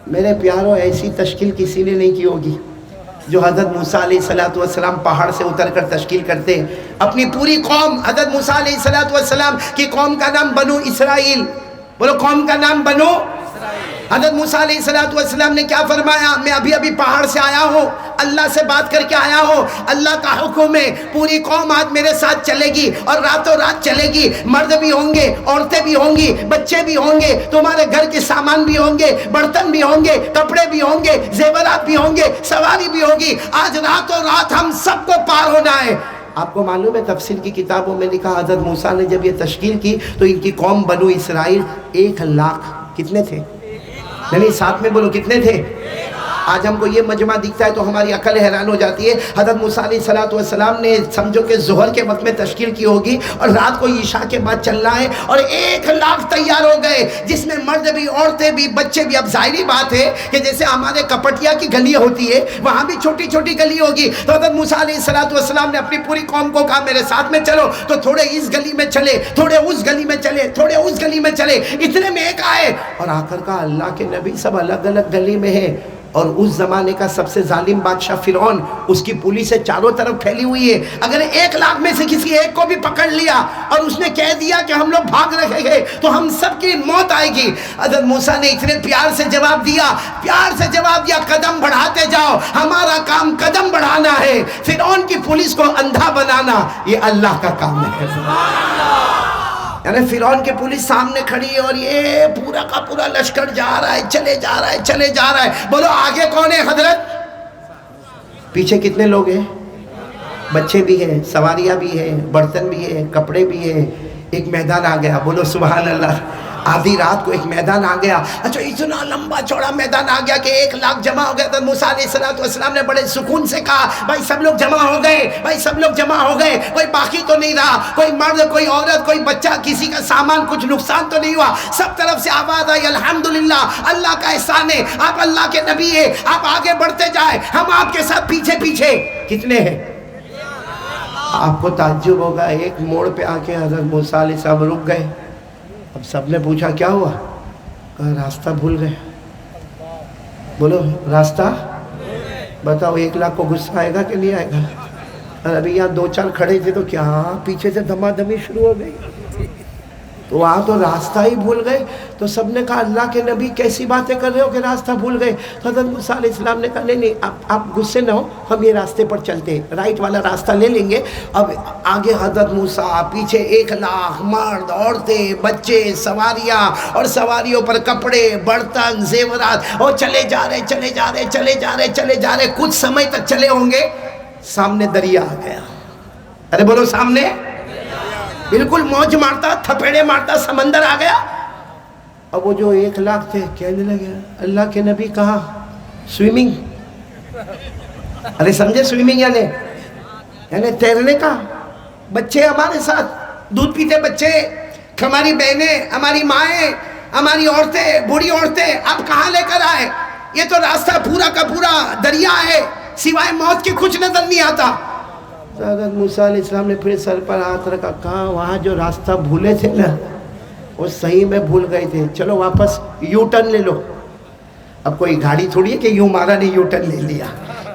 میرے پیاروں ایسی تشکیل کسی نے نہیں کی ہوگی جو حضرت موسیٰ علیہ السلام پہاڑ سے اتر کر تشکیل کرتے ہیں اپنی پوری قوم. حضرت موسیٰ علیہ السلام کی قوم کا نام بنو اسرائیل. بولو قوم کا نام بنو. حضرت موسیٰ علیہ السلام نے کیا فرمایا؟ میں ابھی پہاڑ سے آیا ہوں, اللہ سے بات کر کے آیا ہوں, اللہ کا حکم ہے پوری قوم آج میرے ساتھ چلے گی اور راتوں رات چلے گی. مرد بھی ہوں گے, عورتیں بھی ہوں گی, بچے بھی ہوں گے, تمہارے گھر کے سامان بھی ہوں گے, برتن بھی ہوں گے, کپڑے بھی ہوں گے, زیورات بھی ہوں گے, سواری بھی ہوگی. آج راتوں رات ہم سب کو پار ہونا ہے. آپ کو معلوم ہے تفسیر کی کتابوں میں لکھا حضرت موسیٰ نے جب یہ تشکیل کی تو ان کی قوم بنو اسرائیل 1,00,000 کتنے تھے؟ نہیں ساتھ میں بولو کتنے تھے؟ آج ہم کو یہ مجمع دکھتا ہے تو ہماری عقل حیران ہو جاتی ہے. حضرت موسیٰ علیہ السلام نے سمجھو کہ ظہر کے وقت میں تشکیل کی ہوگی اور رات کو عشاء کے بعد چلنا ہے اور 1,00,000 تیار ہو گئے جس میں مرد بھی, عورتیں بھی, بچے بھی. اب ظاہری بات ہے کہ جیسے ہمارے کپٹیا کی گلی ہوتی ہے وہاں بھی چھوٹی چھوٹی گلی ہوگی. تو حضرت موسیٰ علیہ السلام نے اپنی پوری قوم کو کہا میرے ساتھ میں چلو. تو تھوڑے اس گلی میں چلے, تھوڑے اس گلی میں چلے, تھوڑے اس گلی میں چلے. اتنے میں ایک آئے اور آ کر کہا اللہ کے نبی سب الگ الگ گلی میں ہیں. اور اس زمانے کا سب سے ظالم بادشاہ فرعون, اس کی پولیس چاروں طرف پھیلی ہوئی ہے. اگر 1,00,000 میں سے کسی ایک کو بھی پکڑ لیا اور اس نے کہہ دیا کہ ہم لوگ بھاگ رہے ہیں تو ہم سب کی موت آئے گی. حضرت موسیٰ نے اتنے پیار سے جواب دیا, قدم بڑھاتے جاؤ, ہمارا کام قدم بڑھانا ہے. فرعون کی پولیس کو اندھا بنانا یہ اللہ کا کام ہے. یعنی فرعون کی پولیس سامنے کھڑی ہے اور یہ پورا کا پورا لشکر جا رہا ہے, چلے جا رہا ہے. بولو آگے کون ہے حضرت؟ پیچھے کتنے لوگ ہیں؟ بچے بھی ہیں, سواریاں بھی ہیں, برتن بھی ہیں, کپڑے بھی ہیں. ایک میدان آ گیا, بولو سبحان اللہ. آدھی رات کو ایک میدان آ گیا. اچھا اتنا لمبا چوڑا میدان آ گیا کہ 1,00,000 جمع ہو گیا. تو موسیٰ علیہ السلام نے بڑے سکون سے کہا بھائی سب لوگ جمع ہو گئے, کوئی باقی تو نہیں رہا, کوئی مرد, کوئی عورت, کوئی بچہ, کسی کا سامان کچھ نقصان تو نہیں ہوا. سب طرف سے آواز آئی الحمدللہ, اللہ کا احسان ہے, آپ اللہ کے نبی ہیں, آپ آگے بڑھتے جائیں, ہم آپ کے ساتھ پیچھے. کتنے ہیں؟ آپ کو تعجب ہوگا, ایک موڑ پہ آ کے حضرت موسیٰ علیہ السلام رک گئے. اب سب نے پوچھا کیا ہوا؟ کہا راستہ بھول گئے. بولو راستہ بتاؤ. 1,00,000 کو غصہ آئے گا کہ نہیں آئے گا؟ اور ابھی یہاں 2-4 کھڑے تھے تو کیا پیچھے سے دھما دھمی شروع ہو گئی. تو وہاں تو راستہ ہی بھول گئے. تو سب نے کہا اللہ کے نبی کیسی باتیں کر رہے ہو کہ راستہ بھول گئے؟ تو حضرت موسیٰ علیہ السلام نے کہا نہیں آپ غصے نہ ہو, ہم یہ راستے پر چلتے ہیں, رائٹ والا راستہ لے لیں گے. اب آگے حضرت موسیٰ, پیچھے 1,00,000 مرد, عورتیں, بچے, سواریاں, اور سواریوں پر کپڑے, برتن, زیورات, اور چلے جا رہے. کچھ سمے تک چلے ہوں گے, سامنے دریا آ گیا. ارے بولو سامنے بالکل موج مارتا, تھپیڑے مارتا سمندر آ گیا. اب وہ جو 1,00,000 تھے کہنے لگے اللہ کے نبی کہاں سوئمنگ. ارے سمجھے سوئمنگ یعنی تیرنے کا. بچے ہمارے ساتھ, دودھ پیتے بچے, ہماری بہنیں, ہماری مائیں, ہماری عورتیں, بوڑھی عورتیں, آپ کہاں لے کر آئے؟ یہ تو راستہ پورا کا پورا دریا ہے, سوائے موت کے کچھ نظر نہیں آتا. حضرت موسیٰ علیہ السلام نے پھر سر پر ہاتھ رکھا, کہا وہاں جو راستہ بھولے تھے نا وہ صحیح میں بھول گئے تھے, چلو واپس یو ٹرن لے لو. اب کوئی گاڑی تھوڑی ہے کہ یوں مارا نہیں یو ٹرن لے لیا.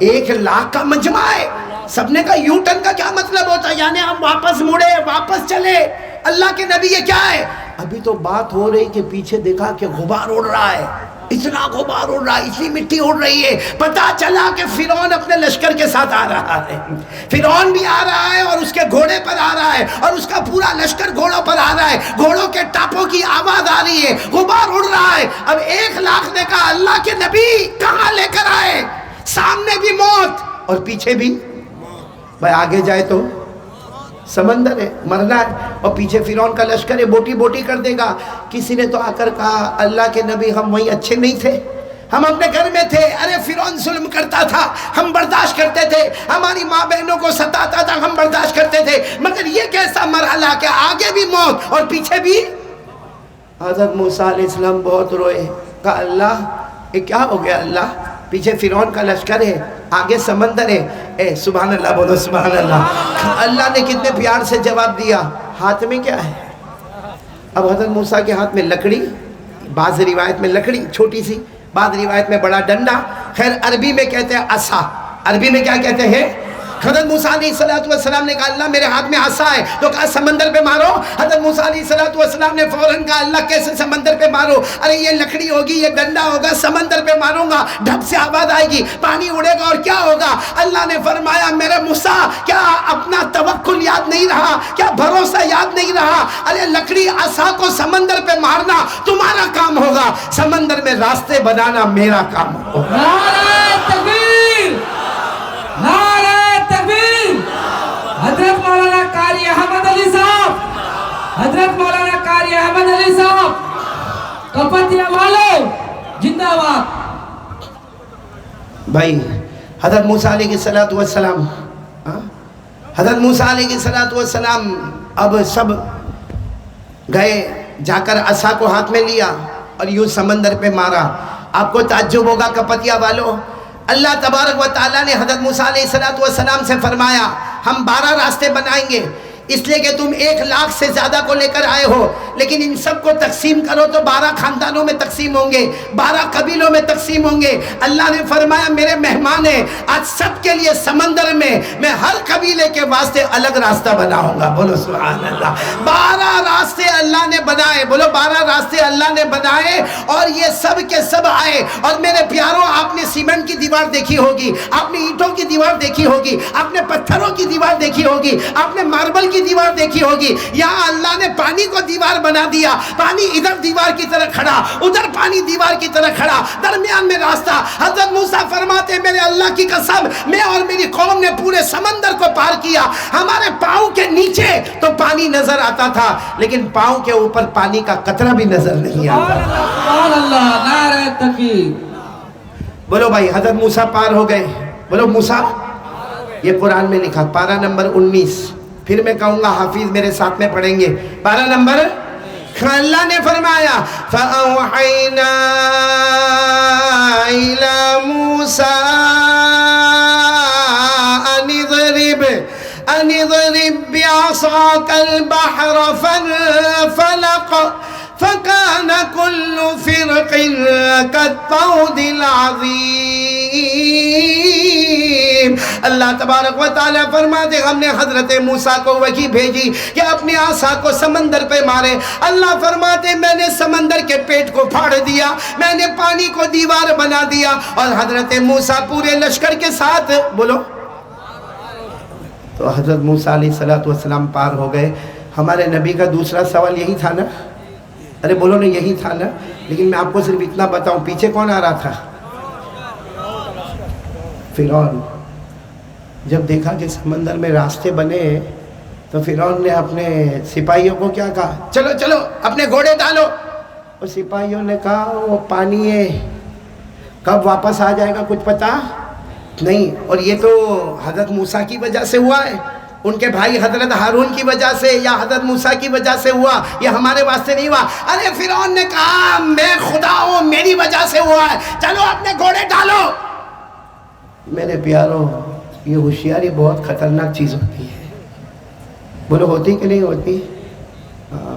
1,00,000 کا مجمع ہے, سب نے کہا یو ٹرن کا کیا مطلب ہوتا ہے؟ یعنی ہم واپس مڑے, واپس چلے. اللہ کے نبی یہ کیا ہے؟ ابھی تو بات ہو رہی کہ پیچھے دیکھا کہ غبار اڑ رہا ہے, اتنا غبار اڑ رہا ہے, اتنی مٹی اڑ رہی ہے. پتا چلا کہ فرعون اپنے لشکر کے ساتھ آ رہا ہے. فرعون بھی آ رہا ہے اور اس کے گھوڑے پر آ رہا ہے اور اس کا پورا لشکر گھوڑوں پر آ رہا ہے. گھوڑوں کے ٹاپوں کی آواز آ رہی ہے, غبار اڑ رہا ہے. اب 1,00,000 نے کہا اللہ کے نبی کہاں لے کر آئے؟ سامنے بھی موت اور پیچھے بھی. بھائی آگے جائے تو سمندر ہے, مرنا ہے, اور پیچھے فرعون کا لشکر ہے, بوٹی کر دے گا. کسی نے تو آ کر کہا اللہ کے نبی ہم وہیں اچھے نہیں تھے, ہم اپنے گھر میں تھے. ارے فرعون ظلم کرتا تھا, ہم برداشت کرتے تھے, ہماری ماں بہنوں کو ستاتا تھا, ہم برداشت کرتے تھے, مگر یہ کیسا مرحلہ کہ آگے بھی موت اور پیچھے بھی. حضرت موسیٰ علیہ السلام بہت روئے, کہا اللہ یہ کیا ہو گیا؟ اللہ پیچھے فرعون کا لشکر ہے, آگے سمندر ہے. اے سبحان اللہ بولو سبحان اللہ. اللہ نے کتنے پیار سے جواب دیا, ہاتھ میں کیا ہے؟ اب حضرت موسیٰ کے ہاتھ میں لکڑی, بعض روایت میں لکڑی چھوٹی سی, بعض روایت میں بڑا ڈنڈا، خیر عربی میں کہتے ہیں عصا، عربی میں کیا کہتے ہیں؟ حضرت موسیٰ علیہ السلام نے کہا اللہ میرے ہاتھ میں عصا ہے، تو کہا سمندر پہ مارو۔ حضرت موسیٰ علیہ السلام نے فوراً کہا اللہ کیسے سمندر پہ مارو؟ ارے یہ لکڑی ہوگی، یہ ڈنڈا ہوگا، سمندر پہ ماروں گا ڈھپ سے آواز آئے گی، پانی اڑے گا اور کیا ہوگا؟ اللہ نے فرمایا میرے موسیٰ کیا اپنا توکل یاد نہیں رہا؟ کیا بھروسہ یاد نہیں رہا؟ ارے لکڑی عصا کو سمندر پہ مارنا تمہارا کام ہوگا، سمندر میں راستے بنانا میرا کام ہوگا۔ نعرہ تکبیر، نعرہ تکبیر۔ حضرت مولانا قاری احمد علی صاحب، حضرت مولانا قاری احمد علی صاحب، کپتیا والو زندہ باد۔ بھائی حضرت موسیٰ علیہ السلام، حضرت موسیٰ علیہ السلام اب سب گئے، جا کر عصا کو ہاتھ میں لیا اور یوں سمندر پہ مارا۔ آپ کو تعجب ہوگا کپتیا والو، اللہ تبارک و تعالیٰ نے حضرت موسیٰ علیہ السلام سے فرمایا ہم 12 راستے بنائیں گے، اس لیے کہ تم 1,00,000 سے زیادہ کو لے کر آئے ہو، لیکن ان سب کو تقسیم کرو تو 12 خاندانوں میں تقسیم ہوں گے، 12 قبیلوں میں تقسیم ہوں گے۔ اللہ نے فرمایا میرے مہمان ہیں، آج سب کے لیے سمندر میں ہر قبیلے کے واسطے الگ راستہ بناؤں گا، بولو سبحان اللہ۔ 12 راستے اللہ نے بنائے، بولو 12 راستے اللہ نے بنائے، اور یہ سب کے سب آئے۔ اور میرے پیاروں آپ نے سیمنٹ کی دیوار دیکھی ہوگی، آپ نے اینٹوں کی دیوار دیکھی ہوگی، آپ نے پتھروں کی دیوار دیکھی ہوگی، آپ نے ماربل کی دیوار دیکھی ہوگی، یہاں اللہ نے پانی کو دیوار بنا دیا، پانی ادھر دیوار کی طرح کھڑا، ادھر پانی دیوار کی طرح کھڑا، درمیان میں راستہ۔ حضرت موسیٰ فرماتے میرے اللہ کی قسم میں اور میری قوم نے پورے سمندر کو پار کیا، ہمارے پاؤں کے نیچے تو پانی نظر آتا تھا لیکن پاؤں کے اوپر پانی کا قطرہ بھی نظر نہیں آتا۔ سبحان اللہ، نعرہ تکبیر۔ بولو بھائی حضرت موسیٰ پار ہو گئے، بولو موسیٰ، یہ قرآن میں لکھا، پارہ نمبر 19، پھر میں کہوں گا حافظ میرے ساتھ میں پڑھیں گے، پارہ نمبر، اللہ نے فرمایا فَأَوْحَيْنَا إِلَى مُوسَىٰ أَنِ اضْرِب بِّعَصَاكَ الْبَحْرَ فَانفَلَقَ فَكَانَ كُلُّ فِرْقٍ كَالطَّوْدِ الْعَظِيمِ۔ اللہ تبارک و تعالیٰ فرماتے ہم نے حضرت موسیٰ کو وحی بھیجی کہ اپنی عصا کو سمندر پہ مارے۔ اللہ فرماتے میں نے سمندر کے پیٹ کو پھاڑ دیا، میں نے پانی کو دیوار بنا دیا، اور حضرت موسیٰ پورے لشکر کے ساتھ، بولو، تو حضرت موسیٰ علیہ السلام پار ہو گئے۔ ہمارے نبی کا دوسرا سوال یہی تھا نا، ارے بولو نا یہی تھا نا، لیکن میں آپ کو صرف اتنا بتاؤں پیچھے کون آ رہا تھا؟ فرعون۔ جب دیکھا کہ سمندر میں راستے بنے تو فرعون نے اپنے سپاہیوں کو کیا کہا؟ چلو چلو اپنے گھوڑے ڈالو۔ اور سپاہیوں نے کہا وہ پانی ہے، کب واپس آ جائے گا کچھ پتا نہیں۔ اور یہ تو حضرت موسیٰ کی وجہ سے ہوا ہے، ان کے بھائی حضرت ہارون کی وجہ سے یا حضرت موسیٰ کی وجہ سے ہوا، یہ ہمارے واسطے نہیں ہوا۔ ارے فرعون نے کہا میں خدا ہوں، میری وجہ سے ہوا ہے، چلو اپنے گھوڑے ڈالو۔ میرے پیاروں یہ ہوشیاری بہت خطرناک چیز ہوتی ہے، بولو ہوتی کہ نہیں ہوتی؟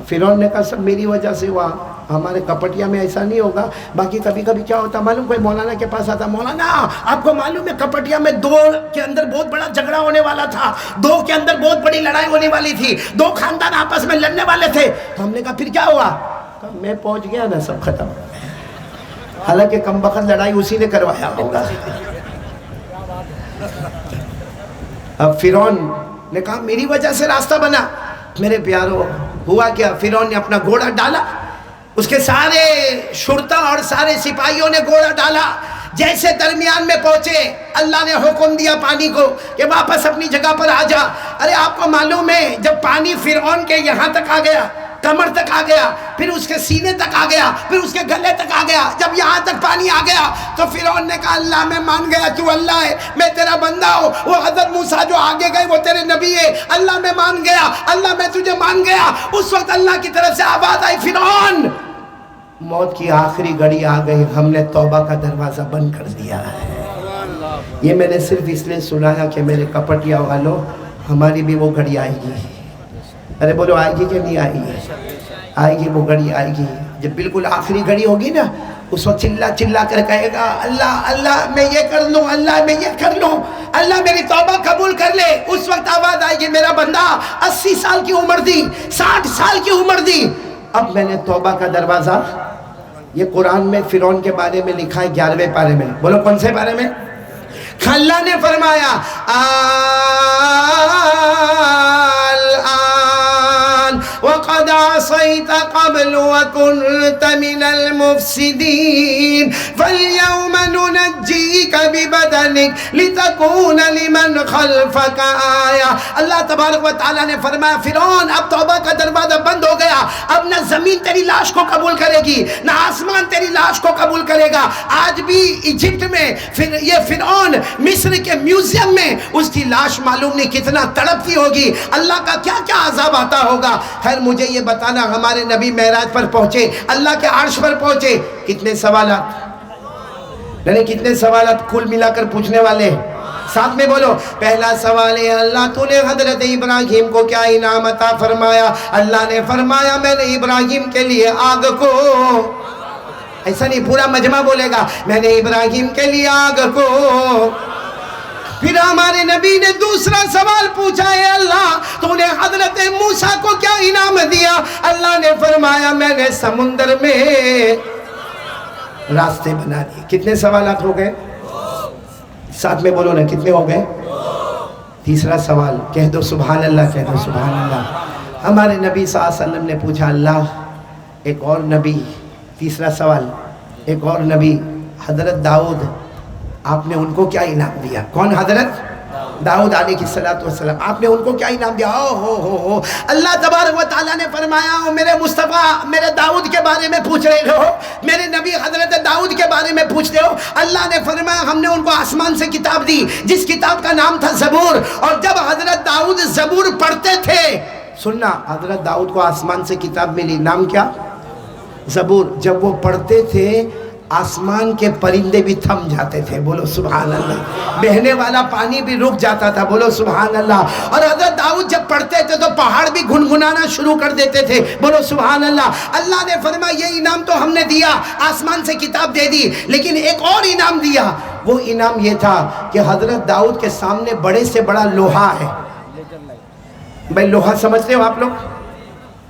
فرعون نے کہا سب میری وجہ سے ہوا، ہمارے کپٹیا میں ایسا نہیں ہوگا۔ باقی کبھی کبھی کیا ہوتا معلوم، کوئی مولانا کے پاس آتا، مولانا آپ کو معلوم ہے کپٹیا میں 2 کے اندر بہت بڑا جھگڑا ہونے والا تھا، 2 کے اندر بہت بڑی لڑائی ہونے والی تھی، 2 خاندان آپس میں لڑنے والے تھے۔ تو ہم نے کہا پھر کیا ہوا؟ کہا میں پہنچ گیا نا سب ختم۔ حالانکہ کم بخت لڑائی اسی نے کروایا ہوگا۔ اب فرعون نے کہا میری وجہ سے راستہ بنا۔ میرے پیاروں ہوا کیا؟ فرعون نے اپنا گھوڑا ڈالا، اس کے سارے شرطا اور سارے سپاہیوں نے گھوڑا ڈالا، جیسے درمیان میں پہنچے اللہ نے حکم دیا پانی کو کہ واپس اپنی جگہ پر آ جا۔ ارے آپ کو معلوم ہے جب پانی فرعون کے یہاں تک آ گیا، کمر تک آ گیا، پھر اس کے سینے تک آ گیا، پھر اس کے گلے تک آ گیا، جب یہاں تک پانی آ گیا تو فرعون نے کہا اللہ میں مان گیا تو اللہ ہے، میں تیرا بندہ ہوں۔ وہ حضرت موسیٰ جو آگے گئے وہ تیرے نبی ہے، اللہ میں مان گیا، اللہ میں تجھے مان گیا۔ اس وقت اللہ کی طرف سے آواز آئی فرعون موت کی آخری گھڑی آ گئی، ہم نے توبہ کا دروازہ بند کر دیا ہے۔ یہ میں نے صرف اس لیے سنایا کہ میرے کپٹیا والوں ہماری بھی وہ گھڑی آئے گی۔ ارے بولو آئے گی کہ نہیں آئے گی؟ آئے گی، وہ گھڑی آئے گی جب بالکل آخری گھڑی ہوگی نا، اس وقت چلا چلا کر کہے گا اللہ اللہ میں یہ کر لوں، اللہ میں یہ کر لوں، اللہ میری توبہ قبول کر لے. اس وقت آواز آئے گی میرا بندہ 80 سال کی عمر دی، 60 سال کی عمر دی، اب میں نے توبہ کا دروازہ. یہ قرآن میں فرعون کے بارے میں لکھا ہے 11ویں پارے میں. بولو کون سے پارے میں؟ اللہ نے فرمایا وَقَدْ عَصَيْتَ قَبْلُ وَكُنْتَ مِنَ الْمُفْسِدِينَ فَالْيَوْمَ نُنَجِّيكَ بِبَدَنِكَ لِتَكُونَ لِمَنْ خَلْفَكَ آيَةً. اللہ تبارک و تعالیٰ نے فرمایا فرعون اب توبہ کا دروازہ بند ہو گیا، اب نہ زمین تیری لاش کو قبول کرے گی نہ آسمان تیری لاش کو قبول کرے گا. آج بھی ایجپٹ میں یہ فرعون مصر کے میوزیم میں اس کی لاش معلوم نہیں کتنا تڑپتی ہوگی، اللہ کا کیا کیا عذاب آتا ہوگا. خیر مجھے یہ بتانا، ہمارے نبی معراج پر پہنچے، اللہ کے عرش پر پہنچے، کتنے سوالات، یعنی کتنے سوالات کل ملا کر پوچھنے والے؟ ساتھ میں بولو. پہلا سوال ہے اللہ تو نے حضرت ابراہیم کو کیا انعام عطا فرمایا؟ اللہ نے فرمایا میں نے ابراہیم کے لیے آگ کو، ایسا نہیں پورا مجمع بولے گا، میں نے ابراہیم کے لیے آگ کو. پھر ہمارے نبی نے دوسرا سوال پوچھا ہے اللہ تو نے حضرت موسیٰ کو کیا انعام دیا؟ اللہ نے فرمایا میں نے سمندر میں راستے بنا دیے. کتنے سوالات ہو گئے؟ ساتھ میں بولو نا کتنے ہو گئے؟ تیسرا سوال کہہ دو سبحان اللہ، کہہ دو سبحان اللہ. ہمارے نبی صلی اللہ علیہ وسلم نے پوچھا اللہ ایک اور نبی، تیسرا سوال ایک اور نبی حضرت داؤد، آپ نے ان کو کیا انعام دیا؟ کون؟ حضرت داؤد علیہ السلام، آپ نے ان کو کیا انعام دیا؟ ہو اللہ تبارک و تعالیٰ نے فرمایا میرے مصطفیٰ میرے داؤد کے بارے میں پوچھ رہے ہو، میرے نبی حضرت داؤد کے بارے میں پوچھ رہے ہو. اللہ نے فرمایا ہم نے ان کو آسمان سے کتاب دی جس کتاب کا نام تھا زبور، اور جب حضرت داؤد زبور پڑھتے تھے، سننا حضرت داؤد کو آسمان سے کتاب ملی، نام کیا؟ زبور. جب وہ پڑھتے تھے آسمان کے پرندے بھی تھم جاتے تھے، بولو سبحان اللہ، بہنے والا پانی بھی رک جاتا تھا، بولو سبحان اللہ. اور حضرت داؤد جب پڑھتے تھے تو پہاڑ بھی گنگنانا شروع کر دیتے تھے، بولو سبحان اللہ. اللہ نے فرمایا یہ انعام تو ہم نے دیا، آسمان سے کتاب دے دی، لیکن ایک اور انعام دیا. وہ انعام یہ تھا کہ حضرت داؤد کے سامنے بڑے سے بڑا لوہا ہے. بھائی لوہا سمجھتے ہو آپ لوگ؟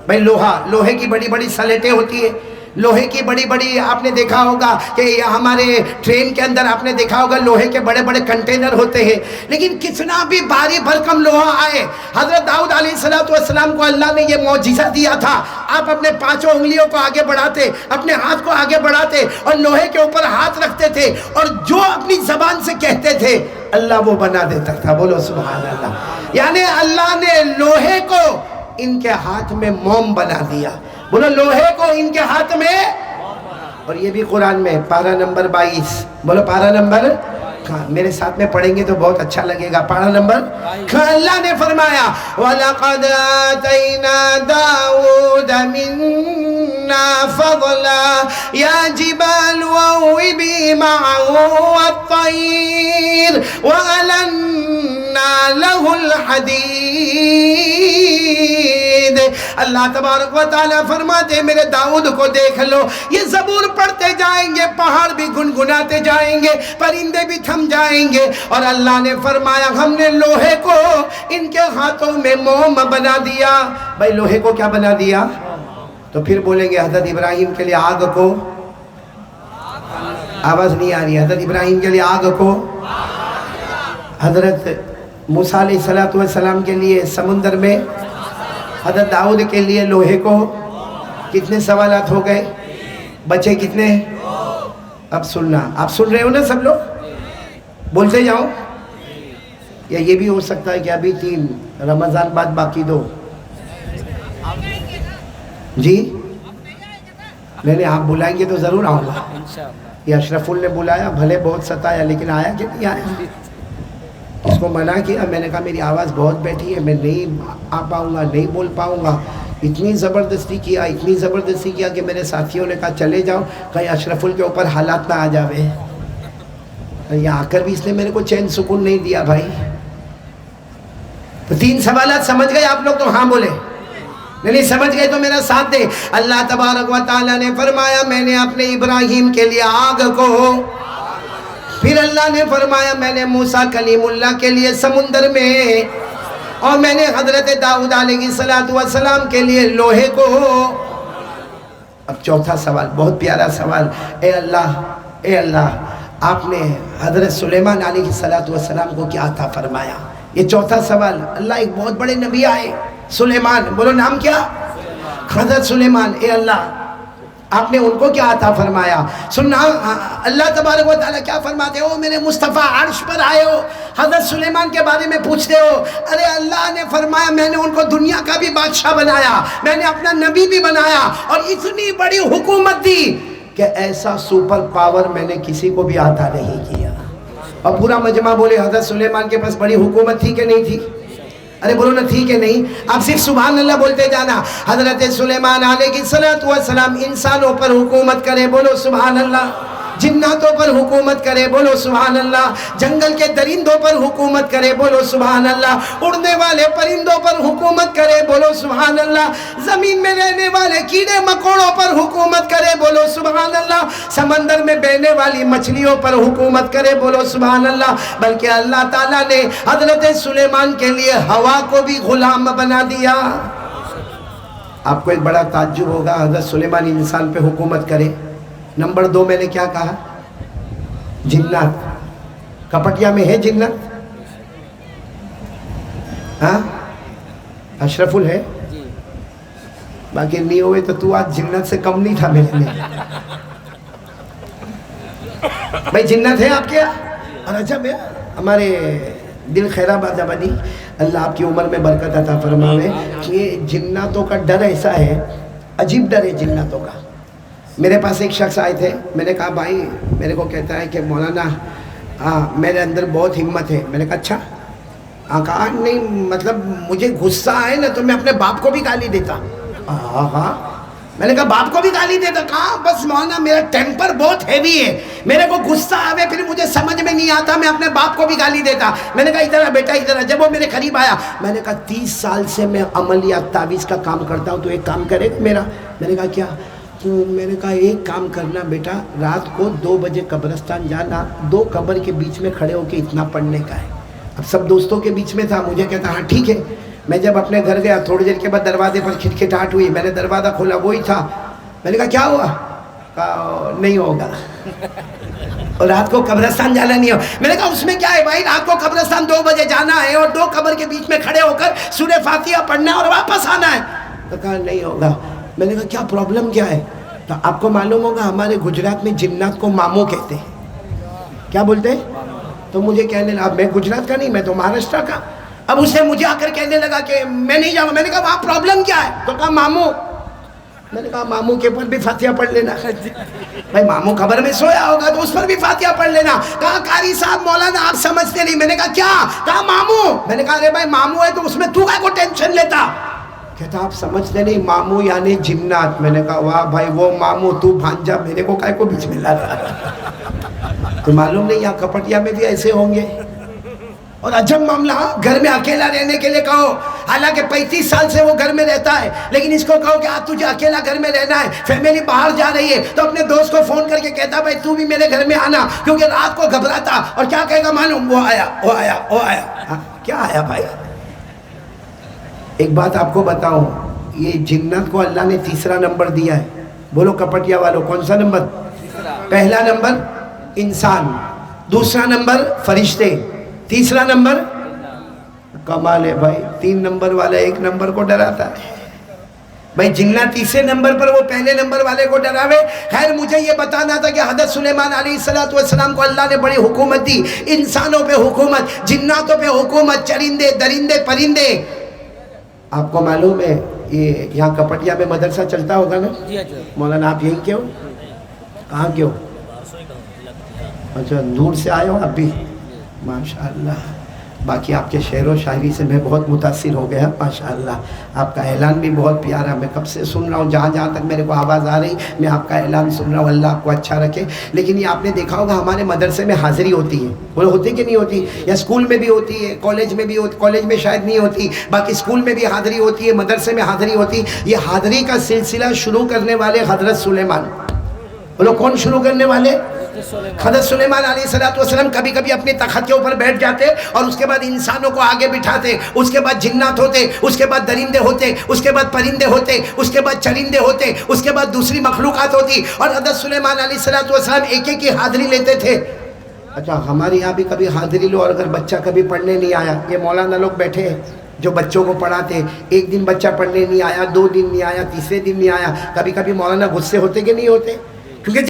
بھائی لوہے کی بڑی بڑی سلیٹیں ہوتی ہیں، لوہے کی بڑی بڑی، آپ نے دیکھا ہوگا کہ ہمارے ٹرین کے اندر آپ نے دیکھا ہوگا لوہے کے بڑے بڑے کنٹینر ہوتے ہیں. لیکن کتنا بھی بھاری بھرکم لوہا آئے، حضرت داؤد علیہ السلام کو اللہ نے یہ معجزہ دیا تھا، آپ اپنے 5 انگلیوں کو آگے بڑھاتے، اپنے ہاتھ کو آگے بڑھاتے اور لوہے کے اوپر ہاتھ رکھتے تھے، اور جو اپنی زبان سے کہتے تھے اللہ وہ بنا دیتا تھا، بولو سبحان اللہ. یعنی اللہ نے لوہے کو ان کے ہاتھ میں موم بنا دیا، بولو لوہے کو ان کے ہاتھ میں. اور یہ بھی قرآن میں پارہ نمبر 22، بولو پارہ نمبر، میرے ساتھ میں پڑھیں گے تو بہت اچھا لگے گا. پارہ نمبر، اللہ نے فرمایا وَلَقَدْ آتَيْنَا دَاوُودَ مِنَّا فَضْلًا يَا جِبَالُ أَوِّبِي مَعَهُ وَالطَّيْرَ وَأَلَنَّا لَهُ الْحَدِيدَ. اللہ تبارک و تعالیٰ فرماتے میرے داؤد کو دیکھ لو، یہ زبور پڑھتے جائیں گے، پہاڑ بھی گنگناتے جائیں گے، پرندے بھی تھم جائیں گے، اور اللہ نے فرمایا ہم نے لوہے کو ان کے ہاتھوں میں موم بنا دیا. بھائی لوہے کو کیا بنا دیا؟ تو پھر بولیں گے حضرت ابراہیم کے لیے آگ کو، آواز نہیں آ رہی، حضرت ابراہیم کے لیے آگ کو، حضرت موسیٰ علیہ السلام کے لیے سمندر میں، حضرت داؤد کے لیے لوہے کو. کتنے سوالات ہو گئے؟ بچے کتنے؟ اب سننا، آپ سن رہے ہو نا سب لوگ؟ بولتے جاؤ. یا یہ بھی ہو سکتا ہے کہ ابھی 3 رمضان بعد باقی 2. جی نہیں آپ بلائیں گے تو ضرور آؤں گا. یہ اشرف نے بلایا، بھلے بہت ستایا لیکن آیا کہ نہیں آیا؟ اس کو منع کیا، میں نے کہا میری آواز بہت بیٹھی ہے، میں نہیں آ پاؤں گا، نہیں بول پاؤں گا. اتنی زبردستی کیا کہ میرے ساتھیوں نے کہا چلے جاؤ کہیں اشرف کے اوپر حالات نہ آ جاوے. یہاں آ کر بھی اس نے میرے کو چین سکون نہیں دیا. بھائی تو 3 سوالات سمجھ گئے آپ لوگ؟ تو ہاں بولے. نہیں سمجھ گئے تو میرا ساتھ دے. اللہ تبارک و تعالیٰ نے فرمایا میں نے اپنے ابراہیم کے لیے آگ کو, پھر اللہ نے فرمایا میں نے موسیٰ کلیم اللہ کے لیے سمندر میں, اور میں نے حضرت داؤد علیہ السلام کے لیے لوہے کو. اب چوتھا سوال, بہت پیارا سوال. اے اللہ آپ نے حضرت سلیمان علیہ السلام کو کیا عطا فرمایا؟ یہ چوتھا سوال. اللہ ایک بہت بڑے نبی آئے, سلیمان, بولو نام کیا؟ حضرت سلیمان. اے اللہ آپ نے ان کو کیا عطا فرمایا؟ سننا اللہ تبارک و تعالیٰ کیا فرماتے ہو؟ میرے مصطفیٰ عرش پر آئے ہو, حضرت سلیمان کے بارے میں پوچھتے ہو. ارے اللہ نے فرمایا میں نے ان کو دنیا کا بھی بادشاہ بنایا, میں نے اپنا نبی بھی بنایا, اور اتنی بڑی حکومت دی کہ ایسا سپر پاور میں نے کسی کو بھی عطا نہیں کیا. اور پورا مجمع بولے حضرت سلیمان کے پاس بڑی حکومت تھی کہ نہیں تھی؟ ارے بولو نا تھی کہ نہیں؟ آپ صرف سبحان اللہ بولتے جانا. حضرت سلیمان علیہ السلام انسانوں پر حکومت کرے, بولو سبحان اللہ. جناتوں پر حکومت کرے, بولو سبحان اللہ. جنگل کے درندوں پر حکومت کرے, بولو سبحان اللہ. اڑنے والے پرندوں پر حکومت کرے, بولو سبحان اللہ. زمین میں رہنے والے کیڑے مکوڑوں پر حکومت کرے, بولو سبحان اللہ. سمندر میں بہنے والی مچھلیوں پر حکومت کرے, بولو سبحان اللہ. بلکہ اللہ تعالیٰ نے حضرت سلیمان کے لیے ہوا کو بھی غلام بنا دیا. آپ کو ایک بڑا تعجب ہوگا, حضرت سلیمان انسان پہ حکومت کرے. نمبر 2 میں نے کیا کہا؟ جنات. کپٹیا میں ہے جنات؟ ہاں اشرف ال ہے, باقی نہیں ہوئے تو آج جنات سے کم نہیں تھا میرے لیے. بھائی جنات ہے آپ کے یہاں؟ اور اچھا میں ہمارے دل خیرآباد آبادی, اللہ آپ کی عمر میں برکت عطا فرمائے. کہ جناتوں کا ڈر ایسا ہے, عجیب ڈر ہے جناتوں کا. میرے پاس ایک شخص آئے تھے, میں نے کہا بھائی, میرے کو کہتا ہے کہ مولانا میرے اندر بہت ہمت ہے. میں نے کہا اچھا. کہا نہیں مطلب مجھے غصہ آئے نا تو میں اپنے باپ کو بھی گالی دیتا. ہاں میں نے کہا باپ کو بھی گالی دیتا؟ کہا بس مولانا میرا ٹیمپر بہت ہیوی ہے, میرے کو غصہ آوے پھر مجھے سمجھ میں نہیں آتا, میں اپنے باپ کو بھی گالی دیتا. میں نے کہا ادھر بیٹا ادھر. جب وہ میرے قریب آیا, میں نے کہا 30 سال سے میں عملیات تعویذ کا کام کرتا ہوں, تو ایک کام کرے میرا. میں نے کہا کیا؟ تو میں نے کہا ایک کام کرنا بیٹا, رات کو 2 بجے قبرستان جانا, 2 قبر کے بیچ میں کھڑے ہو کے اتنا پڑھنے کا ہے. اب سب دوستوں کے بیچ میں تھا, مجھے کہتا ہاں ٹھیک ہے. میں جب اپنے گھر گیا, تھوڑی دیر کے بعد دروازے پر کھٹکھٹاہٹ ہوئی, میں نے دروازہ کھولا, وہی تھا. میں نے کہا کیا ہوا؟ کہا نہیں ہوگا, اور رات کو قبرستان جانا نہیں ہو. میں نے کہا اس میں کیا ہے بھائی, رات کو قبرستان 2 بجے جانا ہے اور 2 قبر کے بیچ میں کھڑے ہو کر سورہ فاتحہ پڑھنا ہے اور واپس آنا ہے. تو کہا نہیں ہوگا. میں نے کہا کیا پرابلم کیا ہے؟ تو آپ کو معلوم ہوگا ہمارے گجرات میں جنات کو ماموں کہتے ہیں. کیا بولتے ہیں؟ تو مجھے کہنے لگا, میں گجرات کا نہیں, میں تو مہاراشٹر کا. اب اس نے مجھے آ کر کہنے لگا کہ میں نہیں جاؤں. میں نے کہا وہاں پرابلم کیا ہے؟ تو کہا ماموں. میں نے کہا ماموں کے اوپر بھی فاتحہ پڑھ لینا. بھائی ماموں قبر میں سویا ہوگا تو اس پر بھی فاتحہ پڑھ لینا. کہا قاری صاحب مولانا آپ سمجھتے نہیں. میں نے کہا کیا؟ کہا ماموں. میں نے کہا ارے بھائی ماموں ہے تو اس میں تو کیا کو ٹینشن لیتا؟ کہتا آپ سمجھتے نہیں, ماموں یعنی جنات. میں نے کہا واہ بھائی وہ ماموں, تو بھانجا, میرے کو کائے کو بیچ میں لا رہا. تو معلوم نہیں یہاں کپٹیا میں بھی ایسے ہوں گے. اور عجب معاملہ, گھر میں اکیلا رہنے کے لیے کہو, حالانکہ 35 سال سے وہ گھر میں رہتا ہے, لیکن اس کو کہو کہ آج تجھے اکیلا گھر میں رہنا ہے, فیملی باہر جا رہی ہے, تو اپنے دوست کو فون کر کے کہتا بھائی تو بھی میرے گھر میں آنا, کیونکہ رات کو گھبراتا. اور کیا کہے گا معلوم, وہ آیا. کیا آیا بھائی؟ ایک بات آپ کو بتاؤں, یہ جنات کو اللہ نے 3را نمبر دیا ہے. بولو کپٹیا والوں, کون سا نمبر؟ پہلا نمبر انسان, 2 نمبر فرشتے, 3 نمبر. کمال ہے بھائی, 3 نمبر والا 1 نمبر کو ڈراتا ہے. بھائی جنات 3 نمبر پر وہ پہلے نمبر والے کو ڈراوے. خیر مجھے یہ بتانا تھا کہ حضرت سلیمان علیہ السلام کو اللہ نے بڑی حکومت دی. انسانوں پہ حکومت, جناتوں پہ حکومت, چرندے درندے پرندے. آپ کو معلوم ہے یہ یہاں کپٹیا میں مدرسہ چلتا ہوگا نا مولانا, آپ یہیں کیوں, کہاں کیوں؟ اچھا دور سے آئے ہو آپ بھی, ماشاءاللہ. باقی آپ کے شعر و شاعری سے میں بہت متاثر ہو گیا ماشاءاللہ. آپ کا اعلان بھی بہت پیارا, میں کب سے سن رہا ہوں, جہاں جہاں تک میرے کو آواز آ رہی میں آپ کا اعلان سن رہا ہوں. اللہ آپ کو اچھا رکھے. لیکن یہ آپ نے دیکھا ہوگا ہمارے مدرسے میں حاضری ہوتی ہے, وہ ہوتی کہ نہیں ہوتی, یا اسکول میں بھی ہوتی ہے, کالج میں بھی ہوتی, کالج میں شاید نہیں ہوتی, باقی اسکول میں بھی حاضری ہوتی ہے, مدرسے میں حاضری ہوتی. یہ حاضری کا سلسلہ شروع کرنے والے حضرت سلیمان. بولو کون شروع کرنے والے؟ حضرت سلیمان علیہ السلام. کبھی کبھی اپنے تخت کے اوپر بیٹھ جاتے اور اس کے بعد انسانوں کو آگے بٹھاتے, اس کے بعد جنات ہوتے, اس کے بعد درندے ہوتے, اس کے بعد پرندے ہوتے, اس کے بعد چرندے ہوتے, اس کے بعد دوسری مخلوقات ہوتی, اور حضرت سلیمان علیہ السلام ایک ایک کی حاضری لیتے تھے. اچھا ہمارے یہاں بھی کبھی حاضری لو, اور اگر بچہ کبھی پڑھنے نہیں آیا, یہ مولانا لوگ بیٹھے ہیں جو بچوں کو پڑھاتے, ایک دن بچہ پڑھنے نہیں آیا, 2 دن نہیں آیا, تیسرے دن نہیں آیا, کبھی کبھی مولانا غصے ہوتے کہ نہیں ہوتے؟